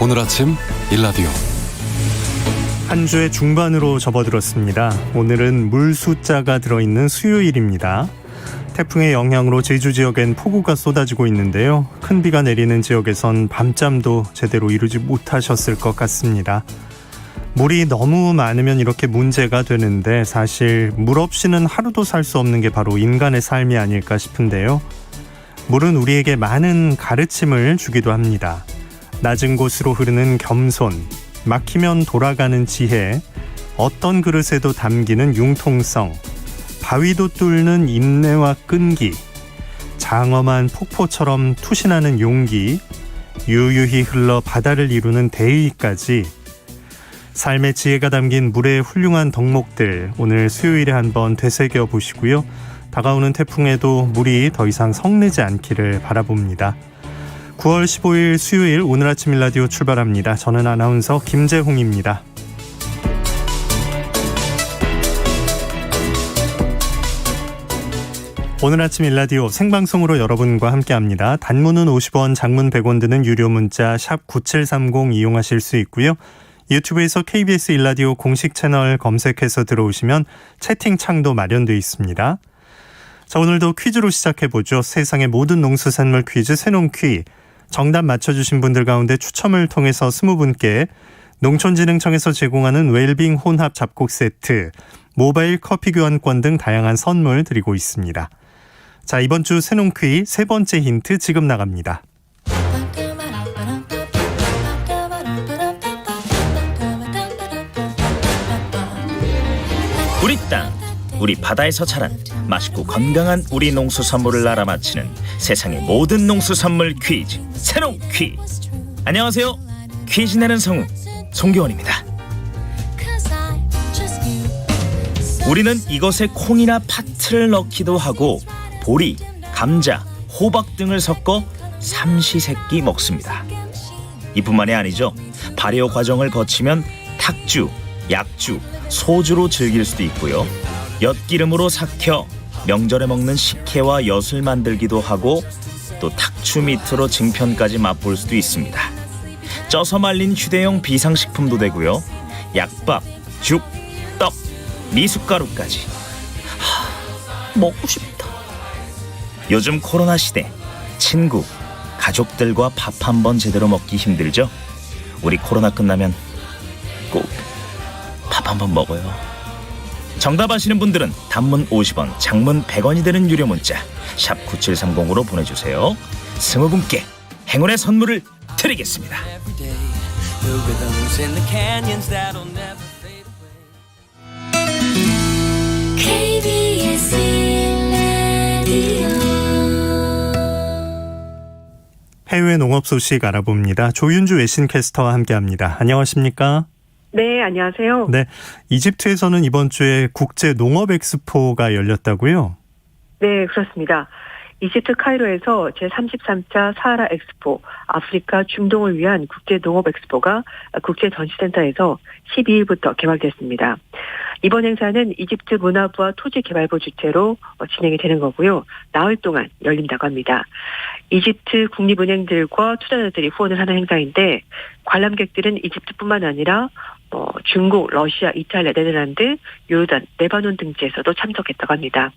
오늘 아침 일라디오. 한 주의 중반으로 접어들었습니다. 오늘은 물 숫자가 들어있는 수요일입니다. 태풍의 영향으로 제주 지역엔 폭우가 쏟아지고 있는데요. 큰 비가 내리는 지역에선 밤잠도 제대로 이루지 못하셨을 것 같습니다. 물이 너무 많으면 이렇게 문제가 되는데 사실 물 없이는 하루도 살 수 없는 게 바로 인간의 삶이 아닐까 싶은데요. 물은 우리에게 많은 가르침을 주기도 합니다. 낮은 곳으로 흐르는 겸손, 막히면 돌아가는 지혜, 어떤 그릇에도 담기는 융통성, 바위도 뚫는 인내와 끈기, 장엄한 폭포처럼 투신하는 용기, 유유히 흘러 바다를 이루는 대의까지 삶의 지혜가 담긴 물의 훌륭한 덕목들, 오늘 수요일에 한번 되새겨 보시고요. 다가오는 태풍에도 물이 더 이상 성내지 않기를 바라봅니다. 9월 15일 수요일 오늘 아침 일라디오 출발합니다. 저는 아나운서 김재홍입니다. 오늘 아침 일라디오 생방송으로 여러분과 함께합니다. 단문은 50원, 장문 100원 드는 유료 문자 샵 9730 이용하실 수 있고요. 유튜브에서 KBS 일라디오 공식 채널 검색해서 들어오시면 채팅창도 마련되어 있습니다. 자, 오늘도 퀴즈로 시작해보죠. 세상의 모든 농수산물 퀴즈 새농퀴. 정답 맞춰주신 분들 가운데 추첨을 통해서 20분께 농촌진흥청에서 제공하는 웰빙 혼합 잡곡 세트, 모바일 커피 교환권 등 다양한 선물 드리고 있습니다. 자, 이번 주 새농퀴 세 번째 힌트 지금 나갑니다. 우리 땅, 우리 바다에서 자란 맛있고 건강한 우리 농수산물을 알아맞히는 세상의 모든 농수산물 퀴즈 새농퀴. 안녕하세요, 퀴즈 내는 성우 송교원입니다. 우리는 이것에 콩이나 파트를 넣기도 하고 보리, 감자, 호박 등을 섞어 삼시세끼 먹습니다. 이뿐만이 아니죠. 발효 과정을 거치면 탁주, 약주, 소주로 즐길 수도 있고요. 엿기름으로 삭혀 명절에 먹는 식혜와 엿을 만들기도 하고 또 탁추 밑으로 증편까지 맛볼 수도 있습니다. 쪄서 말린 휴대용 비상식품도 되고요. 약밥, 죽, 떡, 미숫가루까지. 먹고 싶다. 요즘 코로나 시대, 친구, 가족들과 밥 한번 제대로 먹기 힘들죠? 우리 코로나 끝나면 꼭 밥 한번 먹어요. 정답 아시는 분들은 단문 50원, 장문 100원이 되는 유료 문자 샵 9730으로 보내주세요. 20분께 행운의 선물을 드리겠습니다. KBS 라디오 해외 농업 소식 알아봅니다. 조윤주 외신캐스터와 함께합니다. 안녕하십니까? 네, 안녕하세요. 네, 이집트에서는 이번 주에 국제 농업 엑스포가 열렸다고요? 네, 그렇습니다. 이집트 카이로에서 제33차 사하라 엑스포, 아프리카 중동을 위한 국제 농업 엑스포가 국제 전시센터에서 12일부터 개막됐습니다. 이번 행사는 이집트 문화부와 토지개발부 주최로 진행이 되는 거고요. 나흘 동안 열린다고 합니다. 이집트 국립은행들과 투자자들이 후원을 하는 행사인데 관람객들은 이집트뿐만 아니라 중국, 러시아, 이탈리아, 네덜란드, 요르단, 레바논 등지에서도 참석했다고 합니다.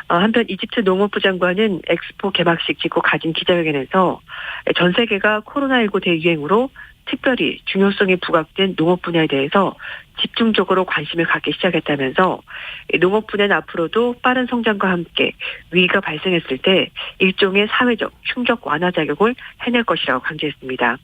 한편 이집트 농업부 장관은 엑스포 개막식 직후 가진 기자회견에서 전 세계가 코로나19 대유행으로 특별히 중요성이 부각된 농업 분야에 대해서 집중적으로 관심을 갖기 시작했다면서 농업 분야는 앞으로도 빠른 성장과 함께 위기가 발생했을 때 일종의 사회적 충격 완화 작용을 해낼 것이라고 강조했습니다.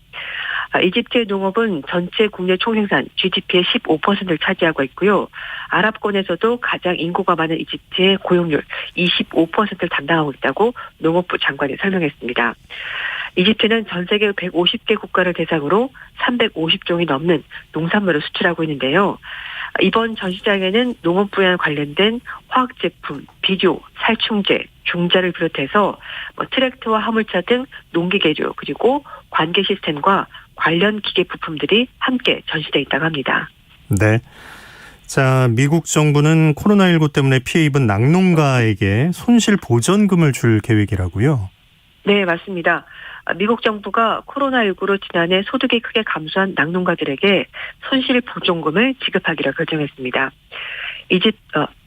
이집트의 농업은 전체 국내 총생산 GDP의 15%를 차지하고 있고요. 아랍권에서도 가장 인구가 많은 이집트의 고용률 25%를 담당하고 있다고 농업부 장관이 설명했습니다. 이집트는 전 세계 150개 국가를 대상으로 350종이 넘는 농산물을 수출하고 있는데요. 이번 전시장에는 농업 분야에 관련된 화학제품, 비료, 살충제, 중자를 비롯해서 트랙터와 화물차 등 농기계류 그리고 관계 시스템과 관련 기계 부품들이 함께 전시되어 있다고 합니다. 네. 자, 미국 정부는 코로나19 때문에 피해 입은 낙농가에게 손실 보전금을 줄 계획이라고요? 네, 맞습니다. 미국 정부가 코로나19로 지난해 소득이 크게 감소한 낙농가들에게 손실 보존금을 지급하기로 결정했습니다.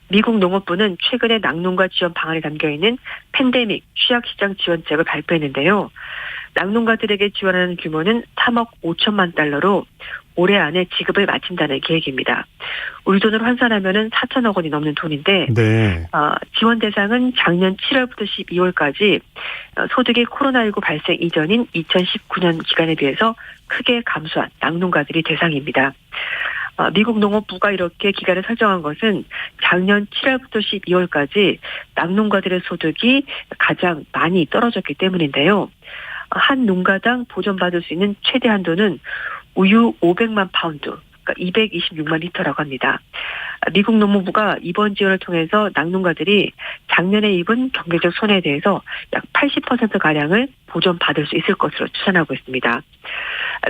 미국 농업부는 최근에 낙농가 지원 방안에 담겨있는 팬데믹 취약시장 지원책을 발표했는데요. 낙농가들에게 지원하는 규모는 3억 5천만 달러로 올해 안에 지급을 마친다는 계획입니다. 우리 돈으로 환산하면 4천억 원이 넘는 돈인데 네. 지원 대상은 작년 7월부터 12월까지 소득이 코로나19 발생 이전인 2019년 기간에 비해서 크게 감소한 낙농가들이 대상입니다. 미국 농업부가 이렇게 기간을 설정한 것은 작년 7월부터 12월까지 낙농가들의 소득이 가장 많이 떨어졌기 때문인데요. 한 농가당 보전받을 수 있는 최대 한도는 우유 500만 파운드, 그러니까 226만 리터라고 합니다. 미국 농무부가 이번 지원을 통해서 낙농가들이 작년에 입은 경제적 손해에 대해서 약 80%가량을 보전받을 수 있을 것으로 추산하고 있습니다.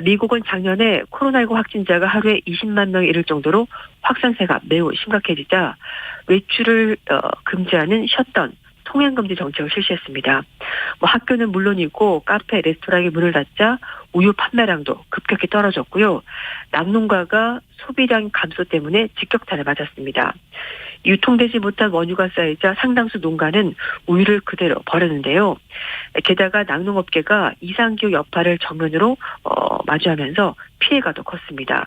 미국은 작년에 코로나19 확진자가 하루에 20만 명에 이를 정도로 확산세가 매우 심각해지자 외출을 금지하는 셧다운, 통행금지 정책을 실시했습니다. 학교는 물론이고 카페, 레스토랑이 문을 닫자 우유 판매량도 급격히 떨어졌고요. 낙농가가 소비량 감소 때문에 직격탄을 맞았습니다. 유통되지 못한 원유가 쌓이자 상당수 농가는 우유를 그대로 버렸는데요. 게다가 낙농업계가 이상기후 여파를 정면으로 마주하면서 피해가 더 컸습니다.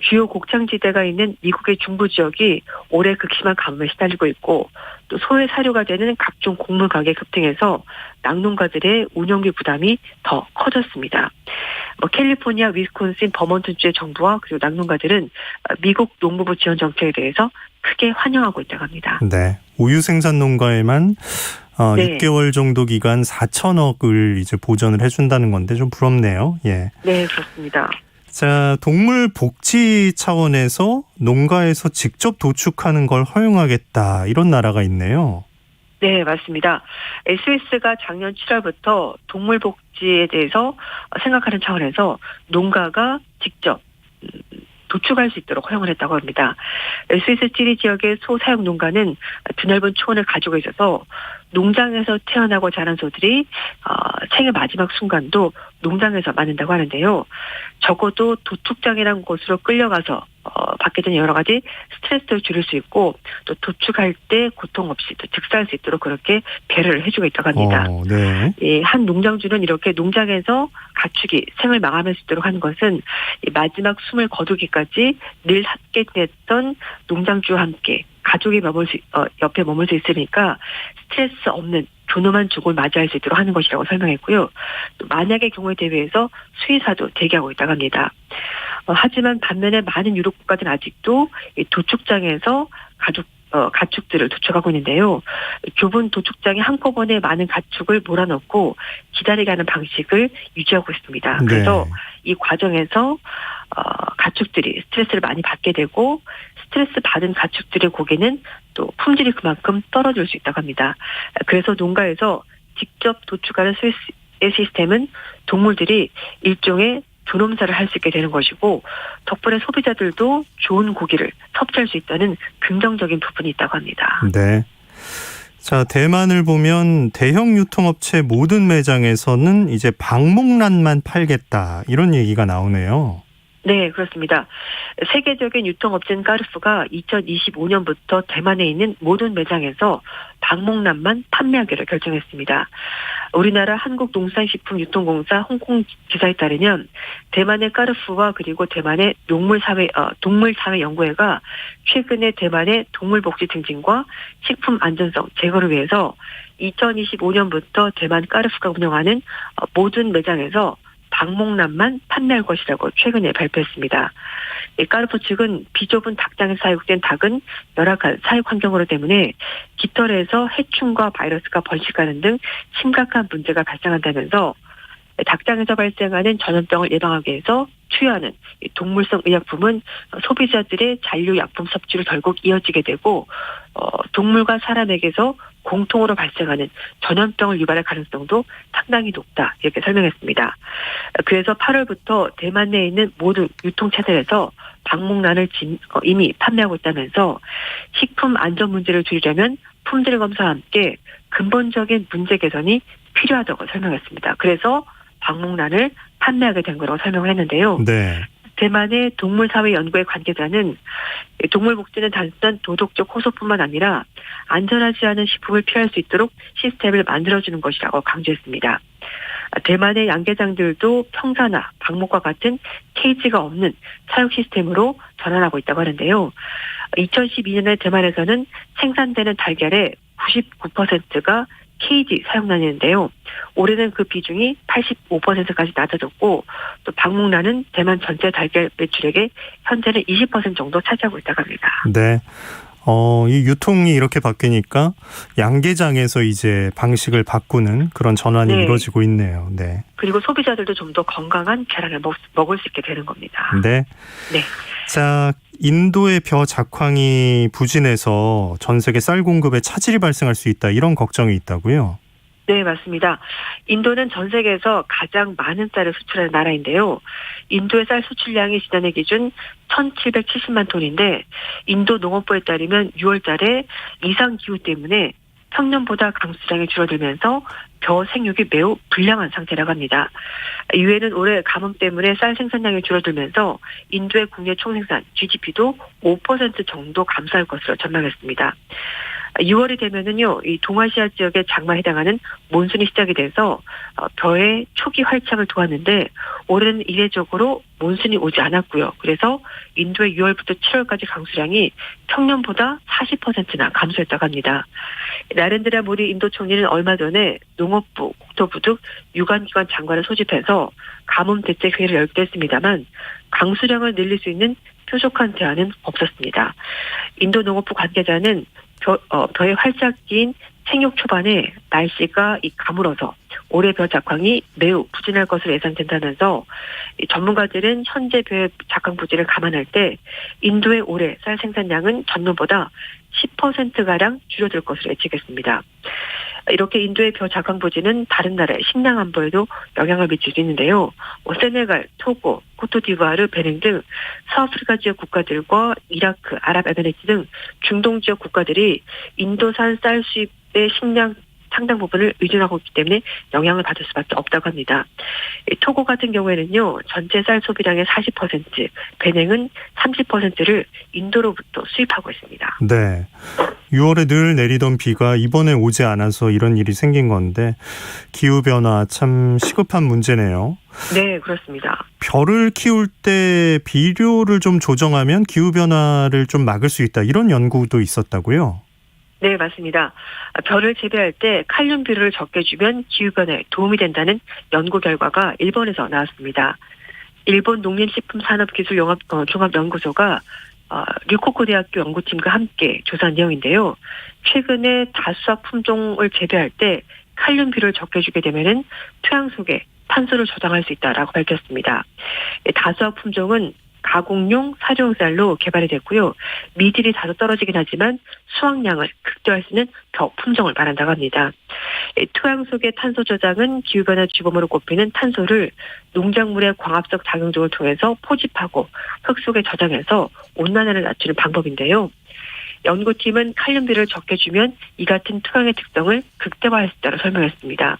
주요 곡창지대가 있는 미국의 중부 지역이 올해 극심한 가뭄에 시달리고 있고 또 소외 사료가 되는 각종 곡물 가격이 급등해서 낙농가들의 운영비 부담이 더 커졌습니다. 캘리포니아, 위스콘신, 버몬트주의 정부와 그리고 낙농가들은 미국 농무부 지원 정책에 대해서 크게 환영하고 있다고 합니다. 네. 우유 생산 농가에만 네. 6개월 정도 기간 4천억을 이제 보전을 해준다는 건데 좀 부럽네요. 예. 네, 그렇습니다. 자, 동물 복지 차원에서 농가에서 직접 도축하는 걸 허용하겠다 이런 나라가 있네요. 네, 맞습니다. 스위스가 작년 7월부터 동물 복지에 대해서 생각하는 차원에서 농가가 직접 도축할 수 있도록 허용을 했다고 합니다. 스위스 지리 지역의 소 사육 농가는 드넓은 초원을 가지고 있어서 농장에서 태어나고 자란 소들이 생의 마지막 순간도 농장에서 맞는다고 하는데요. 적어도 도축장이라는 곳으로 끌려가서 받게 되는 여러 가지 스트레스를 줄일 수 있고 또 도축할 때 고통 없이 또 즉사할 수 있도록 그렇게 배려를 해주고 있다고 합니다. 네. 예, 한 농장주는 이렇게 농장에서 가축이 생을 마감할 수 있도록 하는 것은 마지막 숨을 거두기까지 늘 함께 지냈던 농장주와 함께 가족이 옆에 머물 수 있으니까 스트레스 없는 존엄한 죽음을 맞이할 수 있도록 하는 것이라고 설명했고요. 또 만약의 경우에 대비해서 수의사도 대기하고 있다고 합니다. 하지만 반면에 많은 유럽 국가들은 아직도 도축장에서 가축들을 도축하고 있는데요. 좁은 도축장에 한꺼번에 많은 가축을 몰아넣고 기다리게 하는 방식을 유지하고 있습니다. 네. 그래서 이 과정에서 가축들이 스트레스를 많이 받게 되고 스트레스 받은 가축들의 고기는 또 품질이 그만큼 떨어질 수 있다고 합니다. 그래서 농가에서 직접 도축하는 시스템은 동물들이 일종의 존엄사를 할 수 있게 되는 것이고 덕분에 소비자들도 좋은 고기를 섭취할 수 있다는 긍정적인 부분이 있다고 합니다. 네. 자, 대만을 보면 대형 유통업체 모든 매장에서는 이제 방목란만 팔겠다 이런 얘기가 나오네요. 네, 그렇습니다. 세계적인 유통업체인 까르푸가 2025년부터 대만에 있는 모든 매장에서 방목란만 판매하기로 결정했습니다. 우리나라 한국농산식품유통공사 홍콩 지사에 따르면 대만의 까르푸와 그리고 대만의 동물사회연구회가 최근에 대만의 동물복지 증진과 식품 안전성 제고를 위해서 2025년부터 대만 까르푸가 운영하는 모든 매장에서 방목란만 판매할 것이라고 최근에 발표했습니다. 까르푸 측은 비좁은 닭장에 사육된 닭은 열악한 사육 환경으로 때문에 깃털에서 해충과 바이러스가 번식하는 등 심각한 문제가 발생한다면서 닭장에서 발생하는 전염병을 예방하기 위해서 투여하는 동물성 의약품은 소비자들의 잔류약품 섭취로 결국 이어지게 되고 동물과 사람에게서 공통으로 발생하는 전염병을 유발할 가능성도 상당히 높다 이렇게 설명했습니다. 그래서 8월부터 대만 내에 있는 모든 유통체들에서 방목란을 이미 판매하고 있다면서 식품 안전 문제를 줄이려면 품질 검사와 함께 근본적인 문제 개선이 필요하다고 설명했습니다. 그래서 방목란을 판매하게 된 거라고 설명을 했는데요. 네. 대만의 동물사회연구회 관계자는 동물 복지는 단순한 도덕적 호소뿐만 아니라 안전하지 않은 식품을 피할 수 있도록 시스템을 만들어주는 것이라고 강조했습니다. 대만의 양계장들도 평사나 방목과 같은 케이지가 없는 사육 시스템으로 전환하고 있다고 하는데요. 2012년에 대만에서는 생산되는 달걀의 99%가 케이지 사용란이었는데요. 올해는 그 비중이 85%까지 낮아졌고 또 방목란은 대만 전체 달걀 매출액의 현재는 20% 정도 차지하고 있다고 합니다. 네. 이 유통이 이렇게 바뀌니까 양계장에서 이제 방식을 바꾸는 그런 전환이 네. 이루어지고 있네요. 네. 그리고 소비자들도 좀 더 건강한 계란을 먹을 수 있게 되는 겁니다. 네. 네. 자, 인도의 벼 작황이 부진해서 전 세계 쌀 공급에 차질이 발생할 수 있다. 이런 걱정이 있다고요? 네, 맞습니다. 인도는 전 세계에서 가장 많은 쌀을 수출하는 나라인데요. 인도의 쌀 수출량이 지난해 기준 1,770만 톤인데 인도 농업부에 따르면 6월 달에 이상 기후 때문에 평년보다 강수량이 줄어들면서 벼 생육이 매우 불량한 상태라고 합니다. 이외에는 올해 가뭄 때문에 쌀 생산량이 줄어들면서 인도의 국내 총생산 GDP도 5% 정도 감소할 것으로 전망했습니다. 6월이 되면은요, 이 동아시아 지역의 장마에 해당하는 몬순이 시작이 돼서 벼의 초기 활착을 도왔는데 올해는 이례적으로 몬순이 오지 않았고요. 그래서 인도의 6월부터 7월까지 강수량이 평년보다 40%나 감소했다고 합니다. 나렌드라 모디 인도 총리는 얼마 전에 농업부, 국토부 등 유관기관 장관을 소집해서 가뭄 대책 회의를 열기도 했습니다만 강수량을 늘릴 수 있는 뾰족한 대안은 없었습니다. 인도 농업부 관계자는 벼의 활짝기인 생육 초반에 날씨가 가물어서 올해 벼 작황이 매우 부진할 것으로 예상된다면서 전문가들은 현재 벼의 작황 부진을 감안할 때 인도의 올해 쌀 생산량은 전년보다 10%가량 줄어들 것으로 예측했습니다. 이렇게 인도의 벼 작황 부진은 다른 나라의 식량 안보에도 영향을 미칠 수 있는데요. 세네갈, 토고, 코트디부아르, 베닝 등 서아프리카 지역 국가들과 이라크, 아랍에미리트 등 중동 지역 국가들이 인도산 쌀 수입의 식량 상당 부분을 의존하고 있기 때문에 영향을 받을 수밖에 없다고 합니다. 토고 같은 경우에는요, 전체 쌀 소비량의 40%, 베냉은 30%를 인도로부터 수입하고 있습니다. 네. 6월에 늘 내리던 비가 이번에 오지 않아서 이런 일이 생긴 건데 기후변화 참 시급한 문제네요. 네, 그렇습니다. 벼를 키울 때 비료를 좀 조정하면 기후변화를 좀 막을 수 있다. 이런 연구도 있었다고요? 네, 맞습니다. 벼를 재배할 때 칼륨 비료를 적게 주면 기후변화에 도움이 된다는 연구 결과가 일본에서 나왔습니다. 일본 농림식품산업기술종합연구소가 류코코 대학교 연구팀과 함께 조사한 내용인데요. 최근에 다수학 품종을 재배할 때 칼륨 비료를 적게 주게 되면은 토양 속에 탄소를 저장할 수 있다라고 밝혔습니다. 다수학 품종은 가공용 사료용쌀로 개발이 됐고요. 미질이 다소 떨어지긴 하지만 수확량을 극대화할 수 있는 벼 품종을 말한다고 합니다. 토양 속의 탄소 저장은 기후변화 주범으로 꼽히는 탄소를 농작물의 광합성 작용 등을 통해서 포집하고 흙 속에 저장해서 온난화를 낮추는 방법인데요. 연구팀은 칼륨비를 적게 주면 이 같은 토양의 특성을 극대화할 수 있다고 설명했습니다.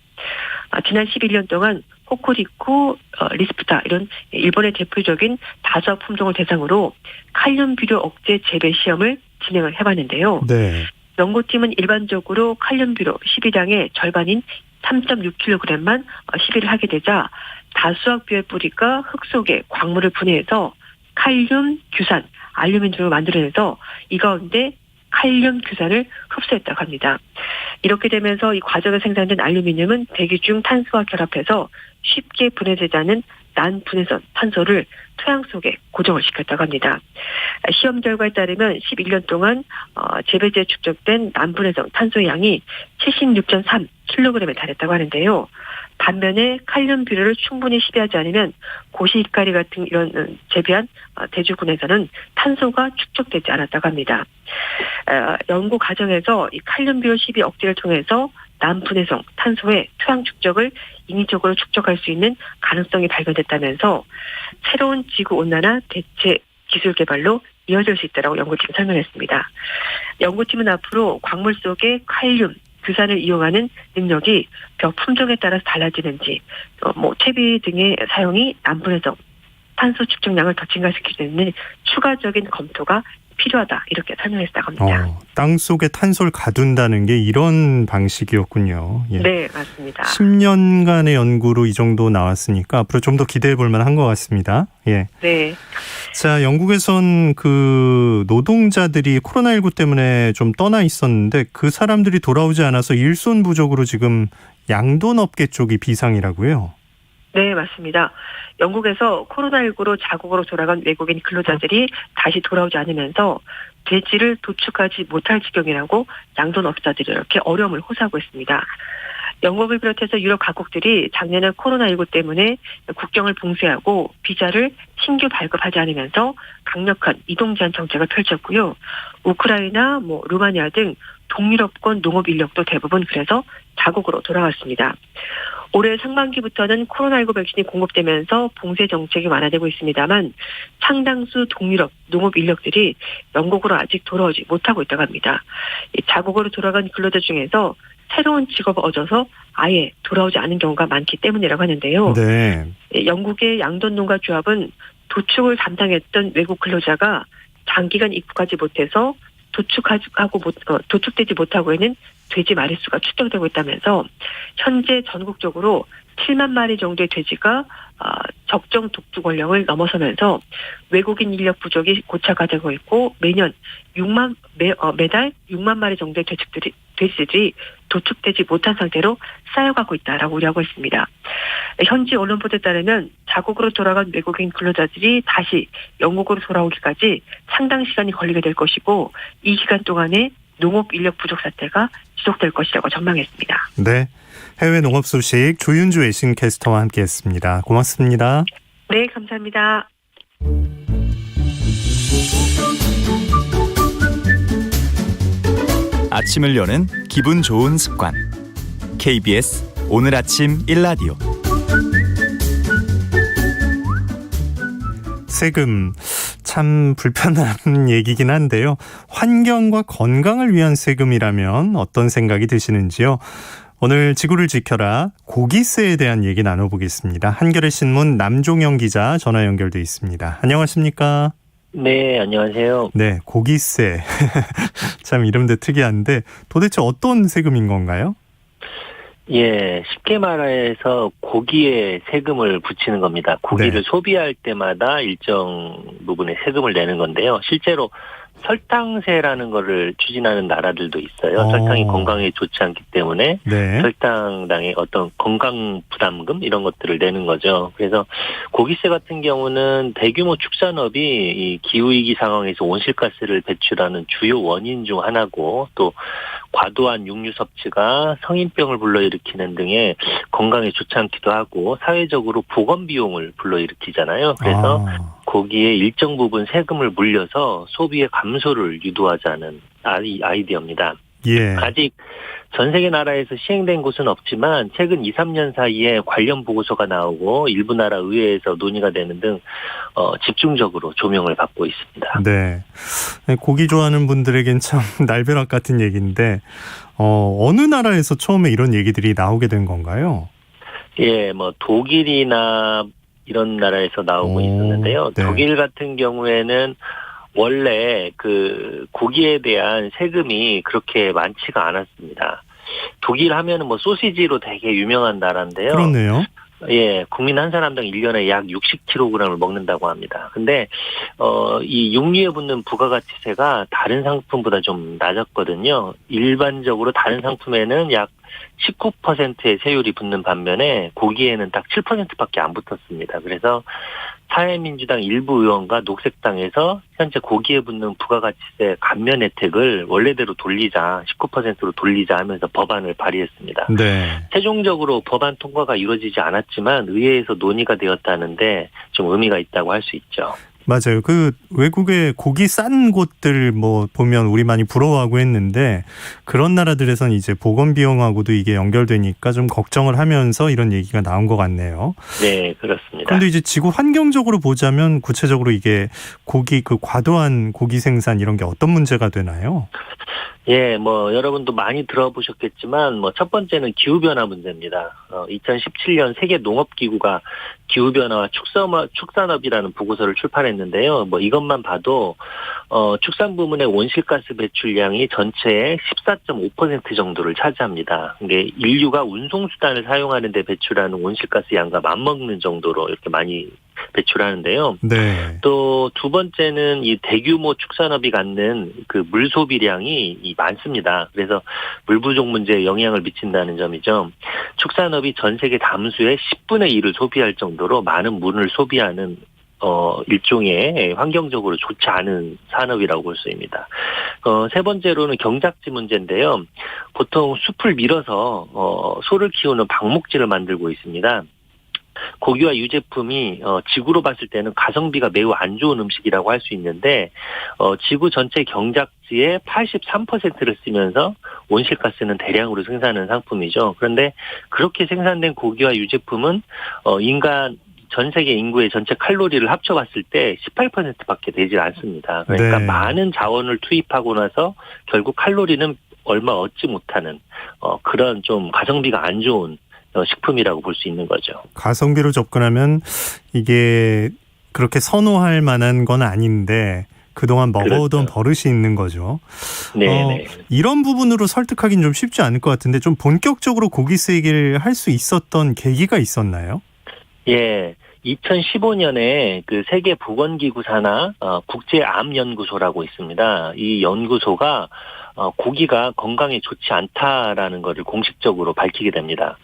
지난 11년 동안 호코리쿠, 리스프타 이런 일본의 대표적인 다수학 품종을 대상으로 칼륨 비료 억제 재배 시험을 진행을 해봤는데요. 네. 연구팀은 일반적으로 칼륨 비료 12당의 절반인 3.6kg만 시비를 하게 되자 다수학 벼의 뿌리가 흙 속에 광물을 분해해서 칼륨, 규산, 알루민 등을 만들어내서 이 가운데 칼륨 규산을 흡수했다고 합니다. 이렇게 되면서 이 과정에 생산된 알루미늄은 대기 중 탄소와 결합해서 쉽게 분해되지 않은 난분해선 탄소를 토양 속에 고정을 시켰다고 합니다. 시험 결과에 따르면 11년 동안 재배지에 축적된 난분해성 탄소의 양이 76.3kg에 달했다고 하는데요. 반면에 칼륨 비료를 충분히 시비하지 않으면 고시가리 같은 이런 재배한 대주군에서는 탄소가 축적되지 않았다고 합니다. 연구 과정에서 이 칼륨 비료 시비 억제를 통해서 난분해성 탄소의 토양 축적을 인위적으로 축적할 수 있는 가능성이 발견됐다면서 새로운 지구 온난화 대체 기술 개발로 이어질 수 있다고 연구팀이 설명했습니다. 연구팀은 앞으로 광물 속의 칼륨, 규산을 이용하는 능력이 벼 품종에 따라서 달라지는지, 퇴비 등의 사용이 남분해성 탄소 축적량을 더 증가시킬 수 있는 추가적인 검토가 필요하다, 이렇게 설명했다고 합니다. 땅 속에 탄소를 가둔다는 게 이런 방식이었군요. 예. 네, 맞습니다. 10년간의 연구로 이 정도 나왔으니까 앞으로 좀 더 기대해 볼 만한 것 같습니다. 예. 네. 자, 영국에선 그 노동자들이 코로나19 때문에 좀 떠나 있었는데 그 사람들이 돌아오지 않아서 일손 부족으로 지금 양돈업계 쪽이 비상이라고요? 네, 맞습니다. 영국에서 코로나19로 자국으로 돌아간 외국인 근로자들이 다시 돌아오지 않으면서 돼지를 도축하지 못할 지경이라고 양돈업자들이 이렇게 어려움을 호소하고 있습니다. 영국을 비롯해서 유럽 각국들이 작년에 코로나19 때문에 국경을 봉쇄하고 비자를 신규 발급하지 않으면서 강력한 이동 제한 정책을 펼쳤고요. 우크라이나, 루마니아 등 동유럽권 농업 인력도 대부분 그래서 자국으로 돌아왔습니다. 올해 상반기부터는 코로나19 백신이 공급되면서 봉쇄 정책이 완화되고 있습니다만 상당수 동유럽 농업 인력들이 영국으로 아직 돌아오지 못하고 있다고 합니다. 자국으로 돌아간 근로자 중에서 새로운 직업을 얻어서 아예 돌아오지 않은 경우가 많기 때문이라고 하는데요. 네. 영국의 양돈농가 조합은 도축을 담당했던 외국 근로자가 장기간 입국하지 못해서 도축되지 못하고 있는 돼지 마리수가 축적되고 있다면서 현재 전국적으로 7만 마리 정도의 돼지가 적정 독주 권력을 넘어서면서 외국인 인력 부족이 고착화되고 있고 매달 6만 마리 정도의 돼지들이 도축되지 못한 상태로 쌓여가고 있다라고 우려하고 있습니다. 현지 언론 보도에 따르면 자국으로 돌아간 외국인 근로자들이 다시 영국으로 돌아오기까지 상당 시간이 걸리게 될 것이고 이 기간 동안에 농업 인력 부족 사태가 지속될 것이라고 전망했습니다. 네, 해외 농업 소식 조윤주 외신캐스터와 함께했습니다. 고맙습니다. 네, 감사합니다. 아침을 여는 기분 좋은 습관. KBS 오늘 아침 1라디오. 세금 참 불편한 얘기긴 한데요. 환경과 건강을 위한 세금이라면 어떤 생각이 드시는지요? 오늘 지구를 지켜라 고기세에 대한 얘기 나눠보겠습니다. 한겨레 신문 남종영 기자 전화 연결돼 있습니다. 안녕하십니까? 네, 안녕하세요. 네, 고기세. 참 이름도 특이한데 도대체 어떤 세금인 건가요? 예, 쉽게 말해서 고기에 세금을 붙이는 겁니다. 고기를 네. 소비할 때마다 일정 부분의 세금을 내는 건데요. 실제로 설탕세라는 거를 추진하는 나라들도 있어요. 설탕이 건강에 좋지 않기 때문에 네. 설탕당의 어떤 건강 부담금 이런 것들을 내는 거죠. 그래서 고기세 같은 경우는 대규모 축산업이 이 기후위기 상황에서 온실가스를 배출하는 주요 원인 중 하나고 또 과도한 육류 섭취가 성인병을 불러일으키는 등의 건강에 좋지 않기도 하고 사회적으로 보건 비용을 불러일으키잖아요. 그래서 거기에 일정 부분 세금을 물려서 소비의 감소를 유도하자는 아이디어입니다. 예. 아직 전 세계 나라에서 시행된 곳은 없지만 최근 2, 3년 사이에 관련 보고서가 나오고 일부 나라 의회에서 논의가 되는 등 집중적으로 조명을 받고 있습니다. 네. 고기 좋아하는 분들에겐 참 날벼락 같은 얘기인데 어느 나라에서 처음에 이런 얘기들이 나오게 된 건가요? 예, 독일이나 이런 나라에서 나오고 있었는데요. 네. 독일 같은 경우에는 원래 그 고기에 대한 세금이 그렇게 많지가 않았습니다. 독일 하면은 소시지로 되게 유명한 나라인데요. 그렇네요. 예, 국민 한 사람당 1년에 약 60kg을 먹는다고 합니다. 근데 이 육류에 붙는 부가가치세가 다른 상품보다 좀 낮았거든요. 일반적으로 다른 상품에는 약 19%의 세율이 붙는 반면에 고기에는 딱 7%밖에 안 붙었습니다. 그래서 사회민주당 일부 의원과 녹색당에서 현재 고기에 붙는 부가가치세 감면 혜택을 원래대로 돌리자, 19%로 돌리자 하면서 법안을 발의했습니다. 네. 최종적으로 법안 통과가 이루어지지 않았지만 의회에서 논의가 되었다는데 좀 의미가 있다고 할 수 있죠. 맞아요. 그 외국의 고기 싼 곳들 보면 우리 많이 부러워하고 했는데 그런 나라들에선 이제 보건 비용하고도 이게 연결되니까 좀 걱정을 하면서 이런 얘기가 나온 것 같네요. 네, 그렇습니다. 그런데 이제 지구 환경적으로 보자면 구체적으로 이게 고기 과도한 고기 생산 이런 게 어떤 문제가 되나요? 예, 뭐 여러분도 많이 들어보셨겠지만 뭐 첫 번째는 기후 변화 문제입니다. 2017년 세계 농업기구가 기후 변화와 축산업이라는 보고서를 출판했는데요. 뭐 이것만 봐도 축산 부문의 온실가스 배출량이 전체의 14.5% 정도를 차지합니다. 이게 인류가 운송 수단을 사용하는 데 배출하는 온실가스 양과 맞먹는 정도로 이렇게 많이 배출하는데요. 네. 또 두 번째는 이 대규모 축산업이 갖는 그 물 소비량이 많습니다. 그래서 물 부족 문제에 영향을 미친다는 점이죠. 축산업이 전 세계 담수의 10분의 1을 소비할 정도로 많은 물을 소비하는 일종의 환경적으로 좋지 않은 산업이라고 볼 수 있습니다. 세 번째로는 경작지 문제인데요. 보통 숲을 밀어서 소를 키우는 방목지를 만들고 있습니다. 고기와 유제품이 지구로 봤을 때는 가성비가 매우 안 좋은 음식이라고 할 수 있는데 지구 전체 경작지의 83%를 쓰면서 온실가스는 대량으로 생산하는 상품이죠. 그런데 그렇게 생산된 고기와 유제품은 인간 전 세계 인구의 전체 칼로리를 합쳐봤을 때 18%밖에 되지 않습니다. 그러니까 네. 많은 자원을 투입하고 나서 결국 칼로리는 얼마 얻지 못하는 그런 좀 가성비가 안 좋은 식품이라고 볼 수 있는 거죠. 가성비로 접근하면 이게 그렇게 선호할 만한 건 아닌데 그동안 먹어오던 그렇죠. 버릇이 있는 거죠. 네. 이런 부분으로 설득하기는 좀 쉽지 않을 것 같은데 좀 본격적으로 고기세 얘기를 할 수 있었던 계기가 있었나요? 예. 2015년에 그 세계 보건기구 산하 국제암연구소라고 있습니다. 이 연구소가 고기가 건강에 좋지 않다라는 것을 공식적으로 밝히게 됩니다.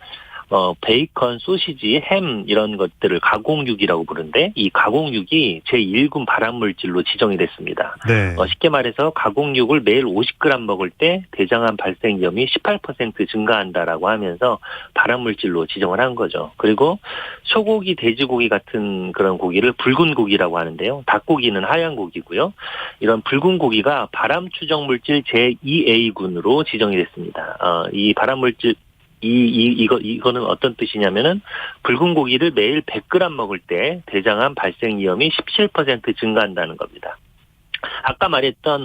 베이컨, 소시지, 햄 이런 것들을 가공육이라고 부르는데 이 가공육이 제1군 발암물질로 지정이 됐습니다. 네. 쉽게 말해서 가공육을 매일 50g 먹을 때 대장암 발생 위험이 18% 증가한다라고 하면서 발암물질로 지정을 한 거죠. 그리고 소고기, 돼지고기 같은 그런 고기를 붉은 고기라고 하는데요. 닭고기는 하얀 고기고요. 이런 붉은 고기가 발암 추정물질 제2A군으로 지정이 됐습니다. 이 발암물질 이거는 어떤 뜻이냐면은 붉은 고기를 매일 100g 먹을 때 대장암 발생 위험이 17% 증가한다는 겁니다. 아까 말했던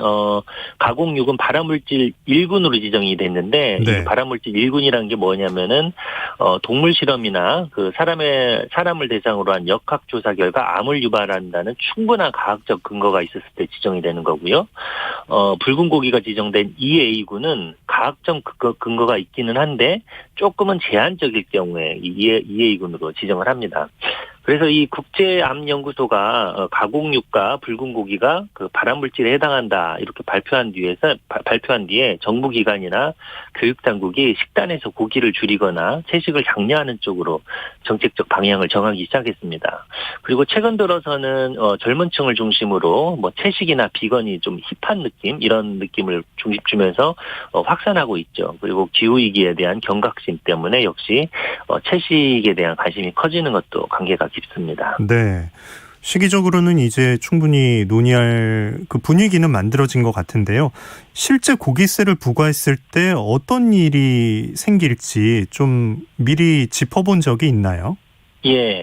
가공육은 발암물질 1군으로 지정이 됐는데 네. 이 발암물질 1군이라는 게 뭐냐면은 동물 실험이나 그 사람을 대상으로 한 역학 조사 결과 암을 유발한다는 충분한 과학적 근거가 있었을 때 지정이 되는 거고요. 붉은 고기가 지정된 2A군은 과학적 근거가 있기는 한데 조금은 제한적일 경우에 2A군으로 지정을 합니다. 그래서 이 국제암연구소가 가공육과 붉은 고기가 그 발암물질에 해당한다 이렇게 발표한 뒤에 정부기관이나 교육당국이 식단에서 고기를 줄이거나 채식을 장려하는 쪽으로 정책적 방향을 정하기 시작했습니다. 그리고 최근 들어서는 젊은 층을 중심으로 뭐 채식이나 비건이 좀 힙한 느낌 이런 느낌을 중심 주면서 확산하고 있죠. 그리고 기후위기에 대한 경각심 때문에 역시 채식에 대한 관심이 커지는 것도 관계가 깊습니다. 네. 시기적으로는 이제 충분히 논의할 그 분위기는 만들어진 것 같은데요. 실제 고기세를 부과했을 때 어떤 일이 생길지 좀 미리 짚어본 적이 있나요? 예,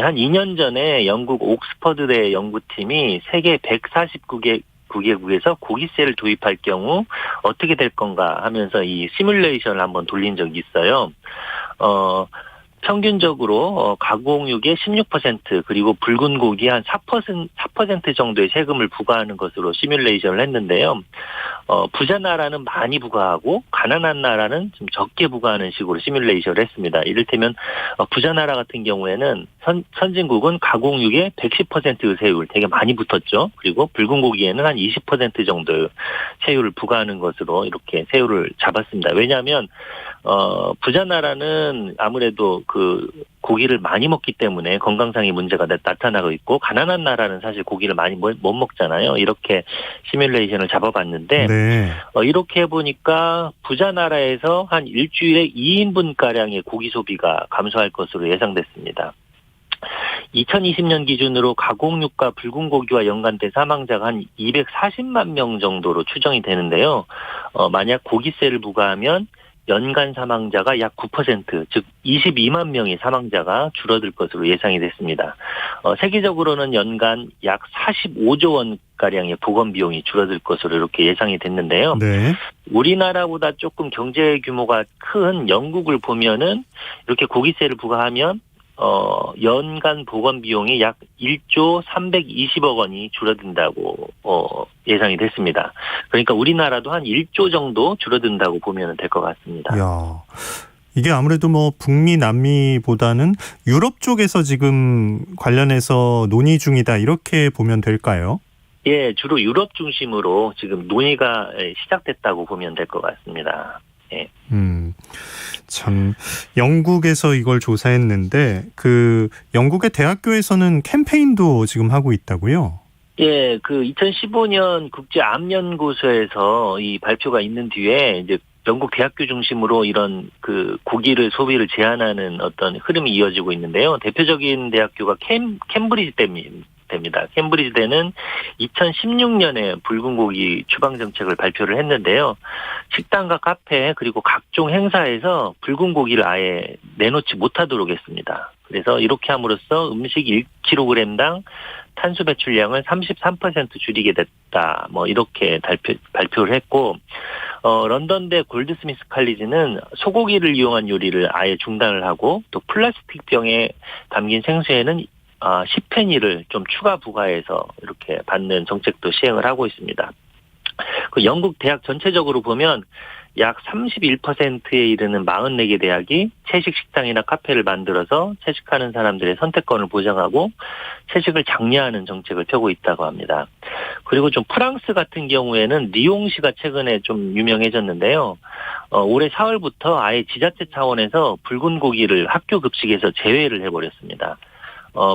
한 2년 전에 영국 옥스퍼드대 연구팀이 세계 149개국에서 고기세를 도입할 경우 어떻게 될 건가 하면서 이 시뮬레이션을 한번 돌린 적이 있어요. 평균적으로 가공육의 16% 그리고 붉은 고기 한 4% 정도의 세금을 부과하는 것으로 시뮬레이션을 했는데요. 부자 나라는 많이 부과하고 가난한 나라는 좀 적게 부과하는 식으로 시뮬레이션을 했습니다. 이를테면 부자 나라 같은 경우에는 선진국은 가공육의 110% 세율 되게 많이 붙었죠. 그리고 붉은 고기에는 한 20% 정도 세율을 부과하는 것으로 이렇게 세율을 잡았습니다. 왜냐하면 부자 나라는 아무래도 그 고기를 많이 먹기 때문에 건강상의 문제가 나타나고 있고 가난한 나라는 사실 고기를 많이 못 먹잖아요. 이렇게 시뮬레이션을 잡아봤는데 네. 이렇게 해보니까 부자 나라에서 한 일주일에 2인분가량의 고기 소비가 감소할 것으로 예상됐습니다. 2020년 기준으로 가공육과 붉은 고기와 연관된 사망자가 한 240만 명 정도로 추정이 되는데요. 만약 고기세를 부과하면 연간 사망자가 약 9%, 즉 22만 명의 사망자가 줄어들 것으로 예상이 됐습니다. 세계적으로는 연간 약 45조 원가량의 보건 비용이 줄어들 것으로 이렇게 예상이 됐는데요. 네. 우리나라보다 조금 경제 규모가 큰 영국을 보면은 이렇게 고기세를 부과하면 연간 보건 비용이 약 1조 320억 원이 줄어든다고 예상이 됐습니다. 그러니까 우리나라도 한 1조 정도 줄어든다고 보면 될 것 같습니다. 야, 이게 아무래도 뭐 북미, 남미보다는 유럽 쪽에서 지금 관련해서 논의 중이다 이렇게 보면 될까요? 예, 주로 유럽 중심으로 지금 논의가 시작됐다고 보면 될 것 같습니다. 예. 참 영국에서 이걸 조사했는데 그 영국의 대학교에서는 캠페인도 지금 하고 있다고요? 예, 그 2015년 국제암연구소에서 이 발표가 있는 뒤에 이제 영국 대학교 중심으로 이런 그 고기를 소비를 제한하는 어떤 흐름이 이어지고 있는데요. 대표적인 대학교가 캠브리지대입니다. 캠브리지대는 2016년에 붉은 고기 추방 정책을 발표를 했는데요. 식당과 카페 그리고 각종 행사에서 붉은 고기를 아예 내놓지 못하도록 했습니다. 그래서 이렇게 함으로써 음식 1kg당 탄소 배출량을 33% 줄이게 됐다. 뭐 이렇게 발표를 했고, 런던대 골드스미스 칼리지는 소고기를 이용한 요리를 아예 중단을 하고 또 플라스틱 병에 담긴 생수에는 10페니를 좀 추가 부과해서 이렇게 받는 정책도 시행을 하고 있습니다. 그 영국 대학 전체적으로 보면 약 31%에 이르는 44개 대학이 채식 식당이나 카페를 만들어서 채식하는 사람들의 선택권을 보장하고 채식을 장려하는 정책을 펴고 있다고 합니다. 그리고 좀 프랑스 같은 경우에는 리옹시가 최근에 좀 유명해졌는데요. 올해 4월부터 아예 지자체 차원에서 붉은 고기를 학교 급식에서 제외를 해버렸습니다.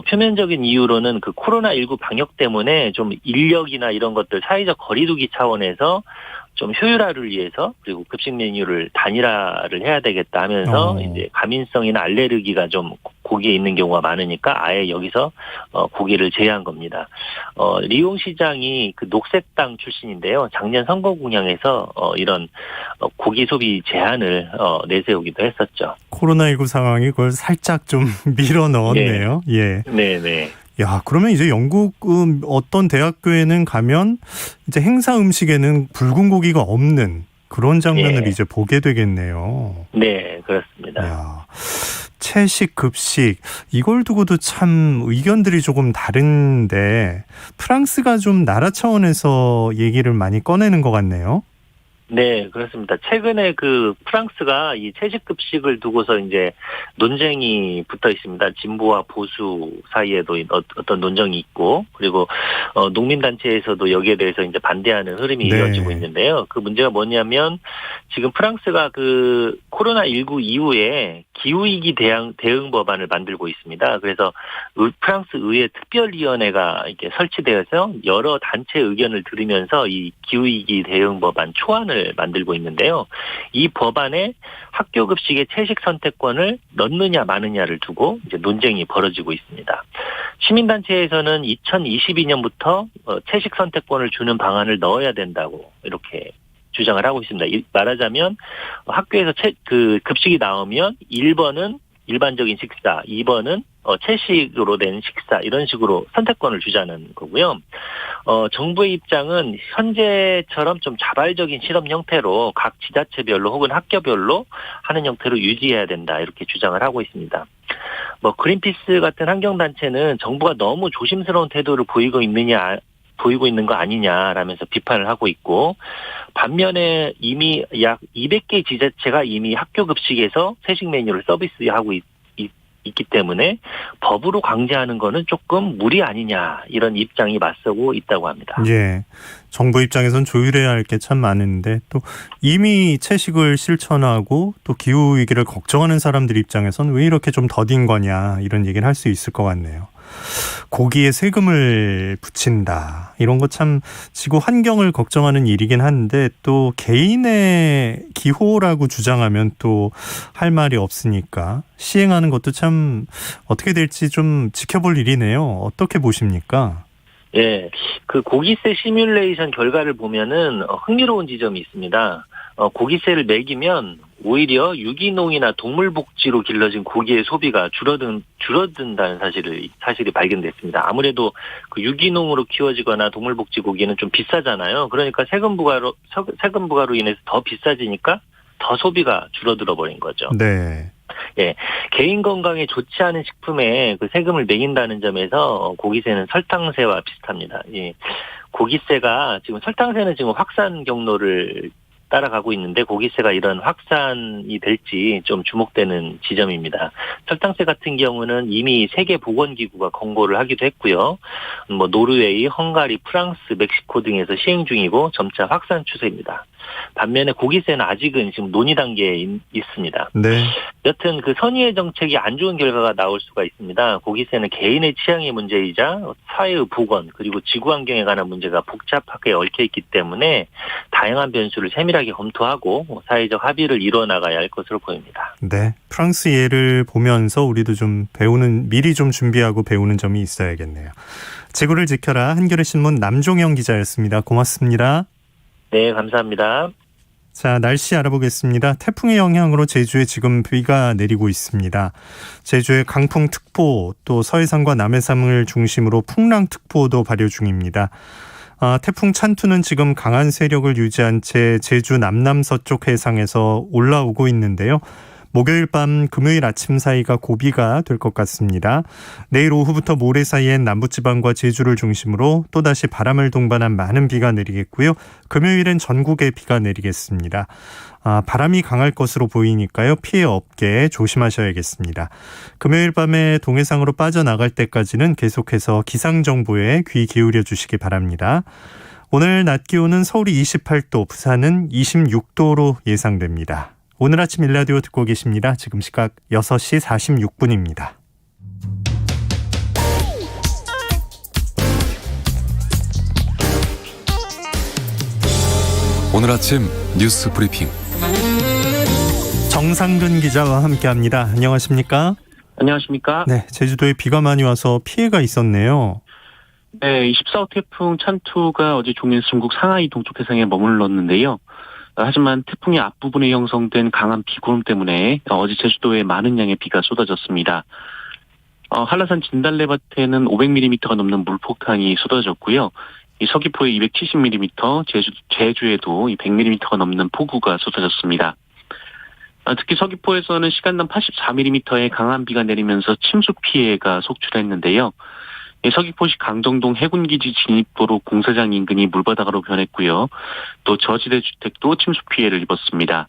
표면적인 이유로는 그 코로나19 방역 때문에 좀 인력이나 이런 것들 사회적 거리두기 차원에서 좀 효율화를 위해서 그리고 급식 메뉴를 단일화를 해야 되겠다 하면서 이제 가민성이나 알레르기가 좀 고기에 있는 경우가 많으니까 아예 여기서 고기를 제외한 겁니다. 리옹 시장이 그 녹색당 출신인데요. 작년 선거 공약에서 이런 고기 소비 제한을 내세우기도 했었죠. 코로나19 상황이 그걸 살짝 좀 밀어 넣었네요. 예. 네네. 야, 그러면 이제 영국 어떤 대학교에는 가면 이제 행사 음식에는 붉은 고기가 없는 그런 장면을 이제 보게 되겠네요. 네, 그렇습니다. 야, 채식, 급식 이걸 두고도 참 의견들이 조금 다른데 프랑스가 좀 나라 차원에서 얘기를 많이 꺼내는 것 같네요. 네, 그렇습니다. 최근에 그 프랑스가 이 채식급식을 두고서 이제 논쟁이 붙어 있습니다. 진보와 보수 사이에도 어떤 논쟁이 있고, 그리고 농민단체에서도 여기에 대해서 이제 반대하는 흐름이 이어지고 있는데요. 그 문제가 뭐냐면 지금 프랑스가 그 코로나19 이후에 기후위기 대응 법안을 만들고 있습니다. 그래서 프랑스 의회 특별위원회가 이렇게 설치되어서 여러 단체 의견을 들으면서 이 기후위기 대응 법안 초안을 만들고 있는데요. 이 법안에 학교 급식의 채식 선택권을 넣느냐 마느냐를 두고 이제 논쟁이 벌어지고 있습니다. 시민단체에서는 2022년부터 채식 선택권을 주는 방안을 넣어야 된다고 이렇게 주장을 하고 있습니다. 말하자면 학교에서 그 급식이 나오면 1번은 일반적인 식사, 2번은 채식으로 된 식사 이런 식으로 선택권을 주자는 거고요. 정부의 입장은 현재처럼 좀 자발적인 실험 형태로 각 지자체별로 혹은 학교별로 하는 형태로 유지해야 된다 이렇게 주장을 하고 있습니다. 그린피스 같은 환경단체는 정부가 너무 조심스러운 태도를 보이고 있는 거 아니냐라면서 비판을 하고 있고, 반면에 이미 약 200개 지자체가 이미 학교 급식에서 채식 메뉴를 서비스하고 있기 때문에 법으로 강제하는 거는 조금 무리 아니냐 이런 입장이 맞서고 있다고 합니다. 예, 정부 입장에선 조율해야 할 게 참 많은데 또 이미 채식을 실천하고 또 기후 위기를 걱정하는 사람들 입장에선 왜 이렇게 좀 더딘 거냐 이런 얘기를 할 수 있을 것 같네요. 고기에 세금을 붙인다 이런 거 참 지구 환경을 걱정하는 일이긴 한데 또 개인의 기호라고 주장하면 또 할 말이 없으니까 시행하는 것도 참 어떻게 될지 좀 지켜볼 일이네요. 어떻게 보십니까? 예, 그 고기세 시뮬레이션 결과를 보면은 흥미로운 지점이 있습니다. 고기세를 매기면 오히려 유기농이나 동물복지로 길러진 고기의 소비가 줄어든다는 사실이 발견됐습니다. 아무래도 그 유기농으로 키워지거나 동물복지 고기는 좀 비싸잖아요. 그러니까 세금 부과로 인해서 더 비싸지니까 더 소비가 줄어들어 버린 거죠. 네. 예, 개인 건강에 좋지 않은 식품에 그 세금을 매긴다는 점에서 고기세는 설탕세와 비슷합니다. 예, 고기세가 설탕세는 지금 확산 경로를 따라가고 있는데 고기세가 이런 확산이 될지 좀 주목되는 지점입니다. 설탕세 같은 경우는 이미 세계보건기구가 권고를 하기도 했고요. 노르웨이, 헝가리, 프랑스, 멕시코 등에서 시행 중이고 점차 확산 추세입니다. 반면에 고기세는 아직은 지금 논의 단계에 있습니다. 네. 여튼 그 선의의 정책이 안 좋은 결과가 나올 수가 있습니다. 고기세는 개인의 취향의 문제이자 사회의 보건 그리고 지구 환경에 관한 문제가 복잡하게 얽혀 있기 때문에 다양한 변수를 세밀하게 검토하고 사회적 합의를 이뤄 나가야 할 것으로 보입니다. 네. 프랑스 예를 보면서 우리도 좀 미리 좀 준비하고 배우는 점이 있어야겠네요. 지구를 지켜라 한겨레 신문 남종영 기자였습니다. 고맙습니다. 네, 감사합니다. 자, 날씨 알아보겠습니다. 태풍의 영향으로 제주에 지금 비가 내리고 있습니다. 제주에 강풍특보 또 서해상과 남해상을 중심으로 풍랑특보도 발효 중입니다. 태풍 찬투는 지금 강한 세력을 유지한 채 제주 남남서쪽 해상에서 올라오고 있는데요. 목요일 밤 금요일 아침 사이가 고비가 될 것 같습니다. 내일 오후부터 모레 사이엔 남부지방과 제주를 중심으로 또다시 바람을 동반한 많은 비가 내리겠고요. 금요일엔 전국에 비가 내리겠습니다. 바람이 강할 것으로 보이니까요. 피해 없게 조심하셔야겠습니다. 금요일 밤에 동해상으로 빠져나갈 때까지는 계속해서 기상정보에 귀 기울여 주시기 바랍니다. 오늘 낮 기온은 서울이 28도, 부산은 26도로 예상됩니다. 오늘 아침 일라디오 듣고 계십니다. 지금 시각 6시 46분입니다. 오늘 아침 뉴스 브리핑 정상근 기자와 함께합니다. 안녕하십니까? 안녕하십니까? 네, 제주도에 비가 많이 와서 피해가 있었네요. 네, 14호 태풍 찬투가 어제 종일 중국 상하이 동쪽 해상에 머물렀는데요. 하지만 태풍의 앞부분에 형성된 강한 비구름 때문에 어제 제주도에 많은 양의 비가 쏟아졌습니다. 한라산 진달래밭에는 500mm가 넘는 물폭탄이 쏟아졌고요. 이 서귀포에 270mm, 제주에도 100mm가 넘는 폭우가 쏟아졌습니다. 특히 서귀포에서는 시간당 84mm의 강한 비가 내리면서 침수 피해가 속출했는데요. 서귀포시 강정동 해군기지 진입도로 공사장 인근이 물바다로 변했고요. 또 저지대 주택도 침수 피해를 입었습니다.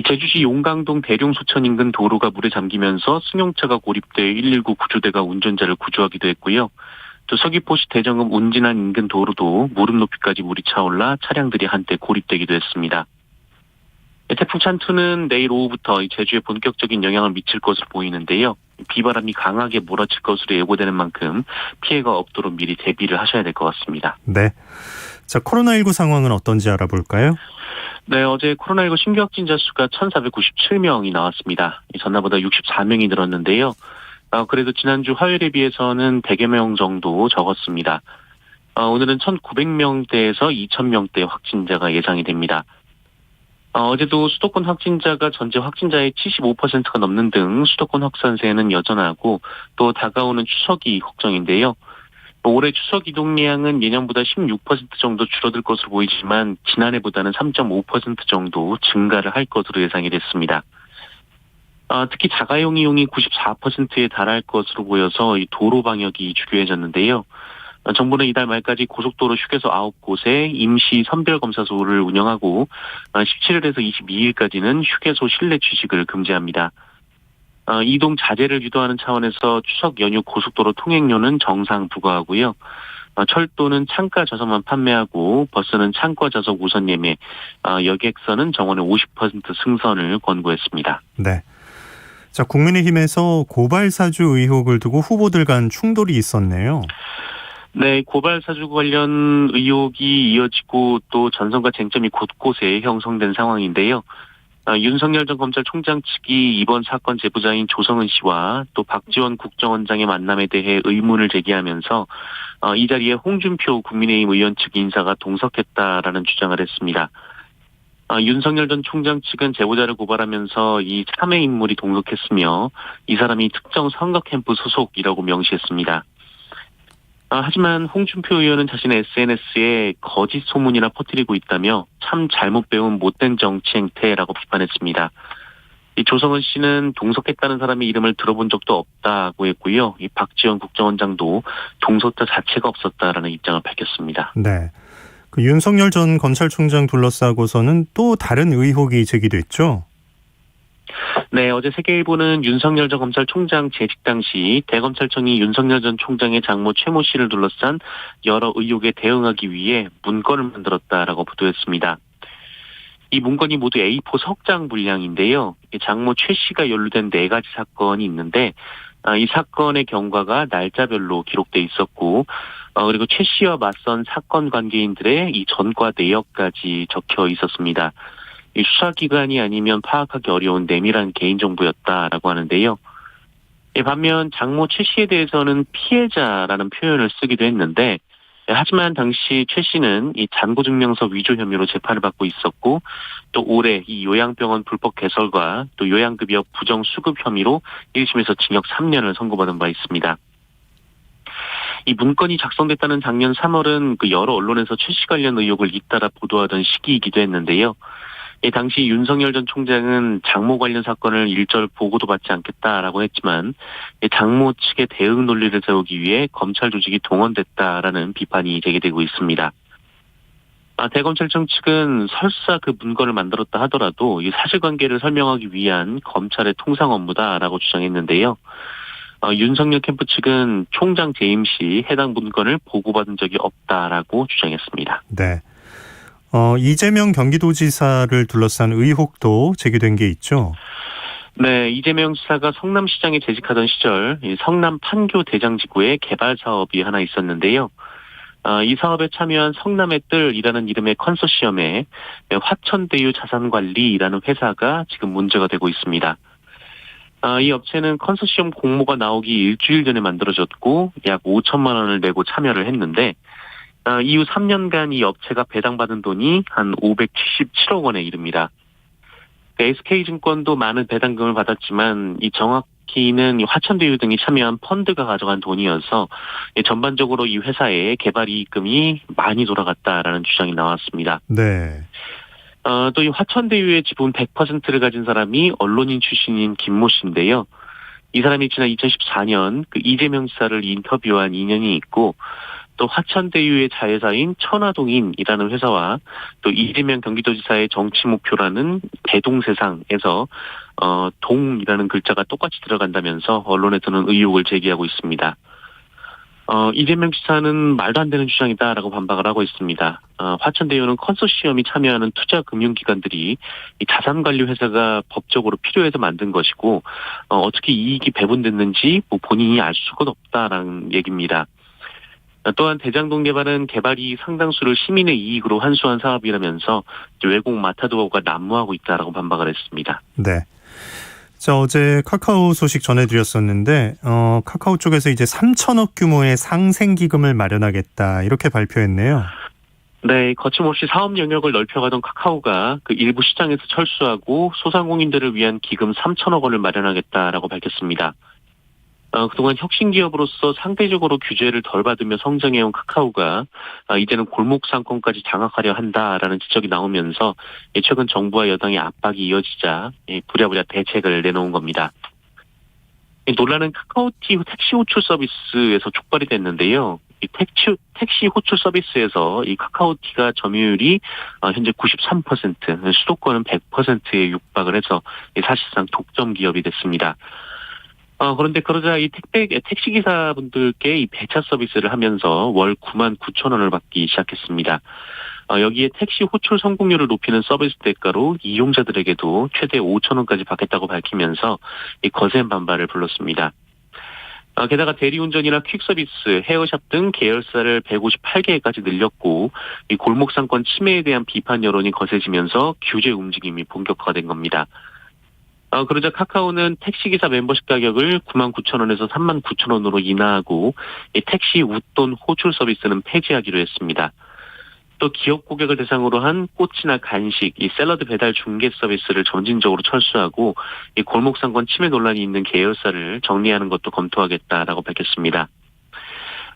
제주시 용강동 대룡소천 인근 도로가 물에 잠기면서 승용차가 고립돼 119 구조대가 운전자를 구조하기도 했고요. 또 서귀포시 대정읍 운진안 인근 도로도 무릎 높이까지 물이 차올라 차량들이 한때 고립되기도 했습니다. 태풍 찬투는 내일 오후부터 제주에 본격적인 영향을 미칠 것으로 보이는데요. 비바람이 강하게 몰아칠 것으로 예고되는 만큼 피해가 없도록 미리 대비를 하셔야 될 것 같습니다. 네. 자, 코로나19 상황은 어떤지 알아볼까요? 네, 어제 코로나19 신규 확진자 수가 1,497명이 나왔습니다. 전날보다 64명이 늘었는데요. 그래도 지난주 화요일에 비해서는 100여 명 정도 적었습니다. 오늘은 1,900명대에서 2,000명대 확진자가 예상이 됩니다. 어제도 수도권 확진자가 전체 확진자의 75%가 넘는 등 수도권 확산세는 여전하고 또 다가오는 추석이 걱정인데요. 올해 추석 이동량은 예년보다 16% 정도 줄어들 것으로 보이지만 지난해보다는 3.5% 정도 증가를 할 것으로 예상이 됐습니다. 특히 자가용 이용이 94%에 달할 것으로 보여서 이 도로 방역이 주요해졌는데요. 정부는 이달 말까지 고속도로 휴게소 9곳에 임시 선별검사소를 운영하고 17일에서 22일까지는 휴게소 실내 취식을 금지합니다. 이동 자제를 유도하는 차원에서 추석 연휴 고속도로 통행료는 정상 부과하고요. 철도는 창가 좌석만 판매하고 버스는 창가 좌석 우선 예매, 여객선은 정원의 50% 승선을 권고했습니다. 네. 자, 국민의힘에서 고발사주 의혹을 두고 후보들 간 충돌이 있었네요. 네, 고발사주 관련 의혹이 이어지고 또 전선과 쟁점이 곳곳에 형성된 상황인데요. 윤석열 전 검찰총장 측이 이번 사건 제보자인 조성은 씨와 또 박지원 국정원장의 만남에 대해 의문을 제기하면서 이 자리에 홍준표 국민의힘 의원 측 인사가 동석했다라는 주장을 했습니다. 윤석열 전 총장 측은 제보자를 고발하면서 이 참해 인물이 동석했으며 이 사람이 특정 선거 캠프 소속이라고 명시했습니다. 하지만 홍준표 의원은 자신의 SNS에 거짓 소문이나 퍼뜨리고 있다며 참 잘못 배운 못된 정치 행태라고 비판했습니다. 이 조성은 씨는 동석했다는 사람의 이름을 들어본 적도 없다고 했고요. 이 박지원 국정원장도 동석자 자체가 없었다라는 입장을 밝혔습니다. 네. 그 윤석열 전 검찰총장 둘러싸고서는 또 다른 의혹이 제기됐죠? 네, 어제 세계일보는 윤석열 전 검찰총장 재직 당시 대검찰청이 윤석열 전 총장의 장모 최모 씨를 둘러싼 여러 의혹에 대응하기 위해 문건을 만들었다라고 보도했습니다. 이 문건이 모두 A4 석장 분량인데요. 장모 최 씨가 연루된 4가지 사건이 있는데 이 사건의 경과가 날짜별로 기록돼 있었고 그리고 최 씨와 맞선 사건 관계인들의 이 전과 내역까지 적혀 있었습니다. 이 수사기관이 아니면 파악하기 어려운 내밀한 개인정보였다라고 하는데요. 반면 장모 최 씨에 대해서는 피해자라는 표현을 쓰기도 했는데 하지만 당시 최 씨는 이 잔고증명서 위조 혐의로 재판을 받고 있었고 또 올해 이 요양병원 불법 개설과 또 요양급여 부정수급 혐의로 1심에서 징역 3년을 선고받은 바 있습니다. 이 문건이 작성됐다는 작년 3월은 그 여러 언론에서 최 씨 관련 의혹을 잇따라 보도하던 시기이기도 했는데요. 당시 윤석열 전 총장은 장모 관련 사건을 일절 보고도 받지 않겠다라고 했지만 장모 측의 대응 논리를 세우기 위해 검찰 조직이 동원됐다라는 비판이 제기되고 있습니다. 대검찰청 측은 설사 그 문건을 만들었다 하더라도 이 사실관계를 설명하기 위한 검찰의 통상 업무다라고 주장했는데요. 윤석열 캠프 측은 총장 재임 시 해당 문건을 보고받은 적이 없다라고 주장했습니다. 네. 이재명 경기도지사를 둘러싼 의혹도 제기된 게 있죠. 네, 이재명 지사가 성남시장에 재직하던 시절 성남 판교 대장지구에 개발 사업이 하나 있었는데요. 이 사업에 참여한 성남의 뜰이라는 이름의 컨소시엄에 화천대유 자산관리라는 회사가 지금 문제가 되고 있습니다. 이 업체는 컨소시엄 공모가 나오기 일주일 전에 만들어졌고 약 5천만 원을 내고 참여를 했는데 이후 3년간 이 업체가 배당받은 돈이 한 577억 원에 이릅니다. SK증권도 많은 배당금을 받았지만 이 정확히는 화천대유 등이 참여한 펀드가 가져간 돈이어서 전반적으로 이 회사의 개발 이익금이 많이 돌아갔다라는 주장이 나왔습니다. 네. 또 이 화천대유의 지분 100%를 가진 사람이 언론인 출신인 김모 씨인데요. 이 사람이 지난 2014년 그 이재명 지사를 인터뷰한 인연이 있고 또 화천대유의 자회사인 천화동인이라는 회사와 또 이재명 경기도지사의 정치 목표라는 대동세상에서 동이라는 글자가 똑같이 들어간다면서 언론에서는 의혹을 제기하고 있습니다. 이재명 지사는 말도 안 되는 주장이다라고 반박을 하고 있습니다. 화천대유는 컨소시엄이 참여하는 투자금융기관들이 이 자산관리회사가 법적으로 필요해서 만든 것이고 어떻게 이익이 배분됐는지 본인이 알 수가 없다라는 얘기입니다. 또한 대장동 개발은 개발이 상당수를 시민의 이익으로 환수한 사업이라면서 외국 마타도어가 난무하고 있다라고 반박을 했습니다. 네. 자, 어제 카카오 소식 전해드렸었는데 카카오 쪽에서 이제 3천억 규모의 상생기금을 마련하겠다 이렇게 발표했네요. 네, 거침없이 사업 영역을 넓혀가던 카카오가 그 일부 시장에서 철수하고 소상공인들을 위한 기금 3천억 원을 마련하겠다라고 밝혔습니다. 그동안 혁신기업으로서 상대적으로 규제를 덜 받으며 성장해온 카카오가 이제는 골목 상권까지 장악하려 한다라는 지적이 나오면서 최근 정부와 여당의 압박이 이어지자 부랴부랴 대책을 내놓은 겁니다. 논란은 카카오티 택시 호출 서비스에서 촉발이 됐는데요. 이 택시 호출 서비스에서 이 카카오티가 점유율이 현재 93%, 수도권은 100%에 육박을 해서 사실상 독점 기업이 됐습니다. 그런데 그러자 이 택시기사분들께 이 배차 서비스를 하면서 월 9만 9천 원을 받기 시작했습니다. 여기에 택시 호출 성공률을 높이는 서비스 대가로 이용자들에게도 최대 5천 원까지 받겠다고 밝히면서 이 거센 반발을 불렀습니다. 게다가 대리운전이나 퀵서비스, 헤어샵 등 계열사를 158개까지 늘렸고 이 골목상권 침해에 대한 비판 여론이 거세지면서 규제 움직임이 본격화된 겁니다. 그러자 카카오는 택시기사 멤버십 가격을 9만 9천 원에서 3만 9천 원으로 인하하고 이 택시 웃돈 호출 서비스는 폐지하기로 했습니다. 또 기업 고객을 대상으로 한 꽃이나 간식, 이 샐러드 배달 중개 서비스를 점진적으로 철수하고 이 골목상권 침해 논란이 있는 계열사를 정리하는 것도 검토하겠다라고 밝혔습니다.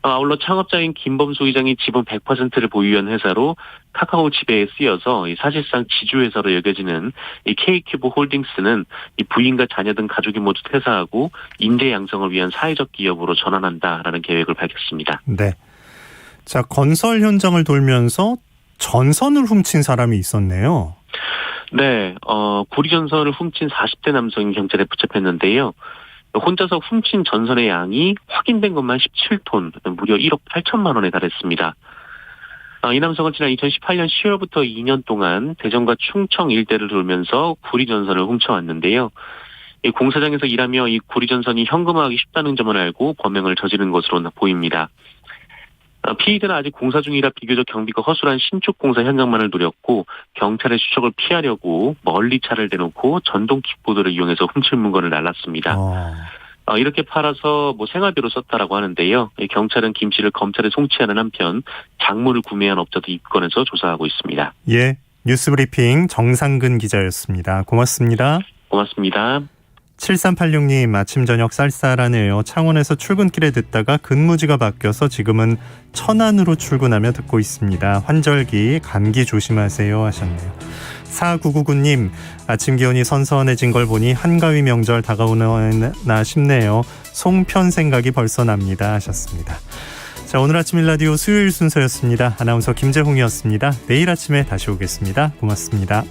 아울러 창업자인 김범수 의장이 지분 100%를 보유한 회사로 카카오 지배에 쓰여서 사실상 지주회사로 여겨지는 이 K큐브 홀딩스는 이 부인과 자녀 등 가족이 모두 퇴사하고 인재 양성을 위한 사회적 기업으로 전환한다라는 계획을 밝혔습니다. 네. 자, 건설 현장을 돌면서 전선을 훔친 사람이 있었네요. 네, 구리전선을 훔친 40대 남성이 경찰에 붙잡혔는데요. 혼자서 훔친 전선의 양이 확인된 것만 17톤, 무려 1억 8천만 원에 달했습니다. 이 남성은 지난 2018년 10월부터 2년 동안 대전과 충청 일대를 돌면서 구리전선을 훔쳐왔는데요. 이 공사장에서 일하며 이 구리전선이 현금화하기 쉽다는 점을 알고 범행을 저지른 것으로 보입니다. 피의자는 아직 공사 중이라 비교적 경비가 허술한 신축 공사 현장만을 노렸고 경찰의 추적을 피하려고 멀리 차를 대놓고 전동 킥보드를 이용해서 훔칠 물건을 날랐습니다. 이렇게 팔아서 생활비로 썼다라고 하는데요. 경찰은 김 씨를 검찰에 송치하는 한편 작물을 구매한 업자도 입건해서 조사하고 있습니다. 예, 뉴스브리핑 정상근 기자였습니다. 고맙습니다. 고맙습니다. 7386님, 아침 저녁 쌀쌀하네요. 창원에서 출근길에 듣다가 근무지가 바뀌어서 지금은 천안으로 출근하며 듣고 있습니다. 환절기, 감기 조심하세요 하셨네요. 4999님, 아침 기온이 선선해진 걸 보니 한가위 명절 다가오나 싶네요. 송편 생각이 벌써 납니다 하셨습니다. 자, 오늘 아침 일라디오 수요일 순서였습니다. 아나운서 김재홍이었습니다. 내일 아침에 다시 오겠습니다. 고맙습니다.